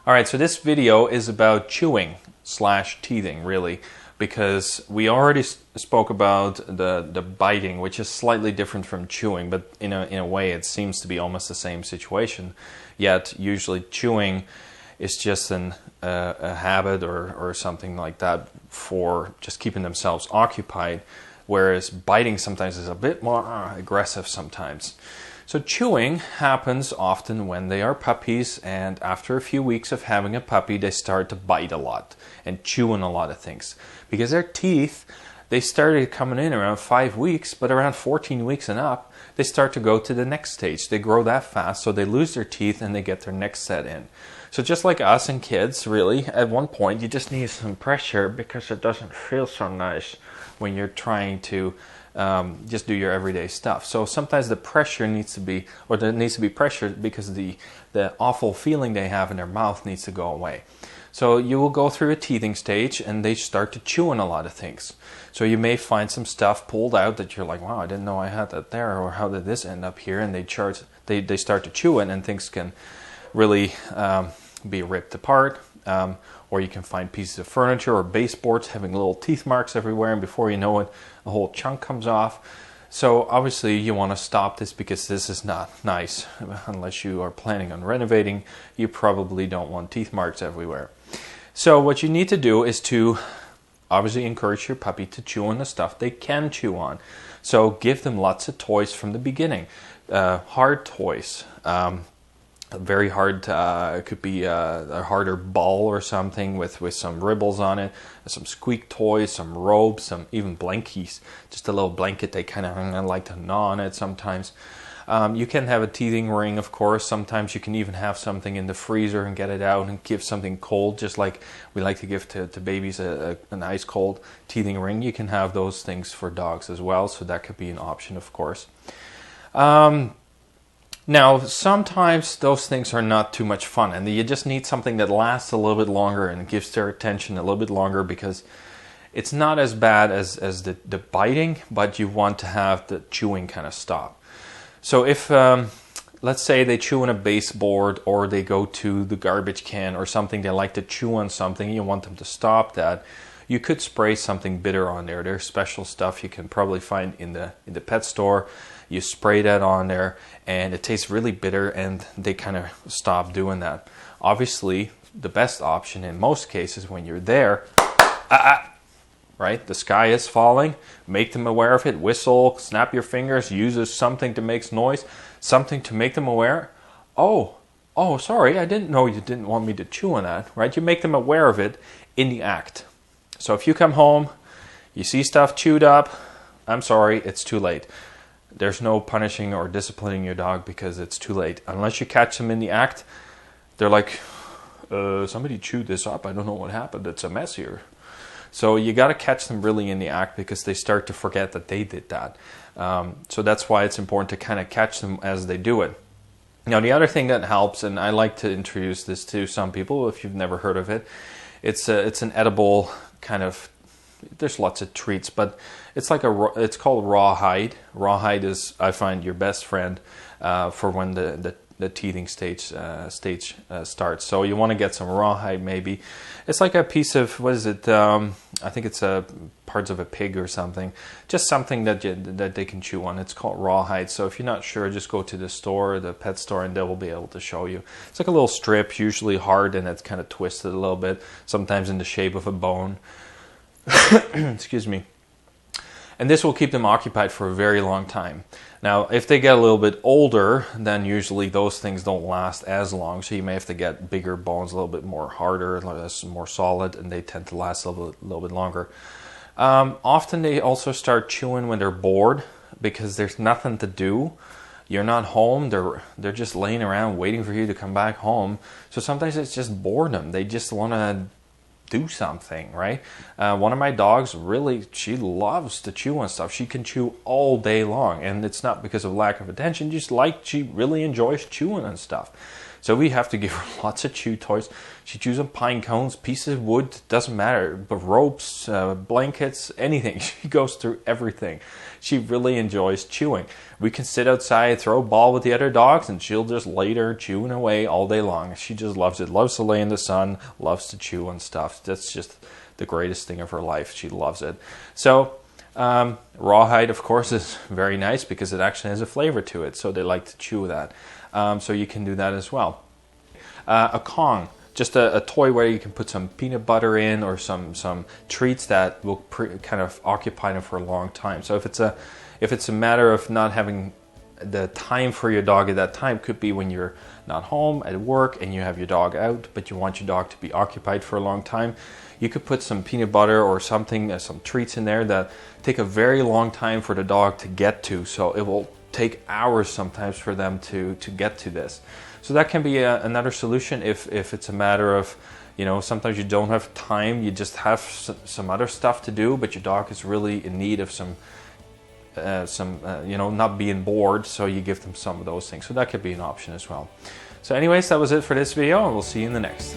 Alright, so this video is about chewing slash teething, really, because we already spoke about the biting, which is slightly different from chewing, but in a way it seems to be almost the same situation. Yet usually chewing is just a habit or something like that for just keeping themselves occupied, whereas biting sometimes is a bit more aggressive sometimes. So chewing happens often when they are puppies, and after a few weeks of having a puppy, they start to bite a lot and chew on a lot of things. Because their teeth, they started coming in around 5 weeks, but around 14 weeks and up, they start to go to the next stage. They grow that fast, so they lose their teeth and they get their next set in. So just like us and kids, really, at one point, you just need some pressure because it doesn't feel so nice when you're trying to just do your everyday stuff. So sometimes the pressure needs to be, or there needs to be pressure because the awful feeling they have in their mouth needs to go away. So you will go through a teething stage and they start to chew on a lot of things. So you may find some stuff pulled out that you're like, wow, I didn't know I had that there, or how did this end up here? And they start to chew it, and things can really be ripped apart. Or you can find pieces of furniture or baseboards having little teeth marks everywhere, and before you know it, a whole chunk comes off. So obviously you want to stop this because this is not nice. Unless you are planning on renovating, you probably don't want teeth marks everywhere. So what you need to do is to obviously encourage your puppy to chew on the stuff they can chew on. So give them lots of toys from the beginning. Hard toys. Very hard, it could be a harder ball or something with some ribbles on it, some squeak toys, some ropes, some even blankies, just a little blanket they kind of like to gnaw on it sometimes. You can have a teething ring, of course. Sometimes you can even have something in the freezer and get it out and give something cold, just like we like to give to babies an ice cold teething ring. You can have those things for dogs as well, so that could be an option, of course. Now, sometimes those things are not too much fun, and you just need something that lasts a little bit longer and gives their attention a little bit longer, because it's not as bad as the biting, but you want to have the chewing kind of stop. So if, let's say they chew on a baseboard, or they go to the garbage can or something, they like to chew on something, you want them to stop that, you could spray something bitter on there. There's special stuff you can probably find in the pet store. You spray that on there and it tastes really bitter, and they kind of stop doing that. Obviously, the best option in most cases when you're there, right? The sky is falling, make them aware of it, whistle, snap your fingers, use something to make noise, something to make them aware. Oh, sorry, I didn't know you didn't want me to chew on that, right? You make them aware of it in the act. So if you come home, you see stuff chewed up, I'm sorry, it's too late. There's no punishing or disciplining your dog because it's too late. Unless you catch them in the act, they're like, somebody chewed this up, I don't know what happened, it's a mess here. So you got to catch them really in the act, because they start to forget that they did that. So that's why it's important to kind of catch them as they do it. Now the other thing that helps, and I like to introduce this to some people if you've never heard of it, it's an edible kind of, there's lots of treats, but it's like it's called Rawhide. Rawhide is, I find, your best friend for when the teething stage starts. So you want to get some Rawhide maybe. It's like a piece of, what is it? I think it's parts of a pig or something. Just something that they can chew on. It's called Rawhide. So if you're not sure, just go to the store, the pet store, and they will be able to show you. It's like a little strip, usually hard, and it's kind of twisted a little bit, sometimes in the shape of a bone. Excuse me. And this will keep them occupied for a very long time. Now, if they get a little bit older, then usually those things don't last as long. So you may have to get bigger bones, a little bit more harder, more solid, and they tend to last a little bit longer. Often they also start chewing when they're bored, because there's nothing to do. You're not home. They're just laying around waiting for you to come back home. So sometimes it's just boredom. They just want to do something, right? One of my dogs, really, she loves to chew on stuff. She can chew all day long, and it's not because of lack of attention, just like she really enjoys chewing on stuff. So we have to give her lots of chew toys. She chews on pine cones, pieces of wood, doesn't matter, but ropes, blankets, anything. She goes through everything. She really enjoys chewing. We can sit outside, throw a ball with the other dogs, and she'll just lay there chewing away all day long. She just loves it. Loves to lay in the sun, loves to chew on stuff. That's just the greatest thing of her life. She loves it. So Rawhide, of course, is very nice because it actually has a flavor to it. So they like to chew that. So you can do that as well. A Kong, just a toy where you can put some peanut butter in or some treats that will kind of occupy them for a long time. So if it's a matter of not having the time for your dog at that time, could be when you're not home at work and you have your dog out, but you want your dog to be occupied for a long time, you could put some peanut butter or something, some treats in there that take a very long time for the dog to get to. So it will take hours sometimes for them to get to this. So that can be another solution if it's a matter of, sometimes you don't have time, you just have some other stuff to do, but your dog is really in need of some not being bored, so you give them some of those things. So that could be an option as well. So anyways, that was it for this video, and we'll see you in the next.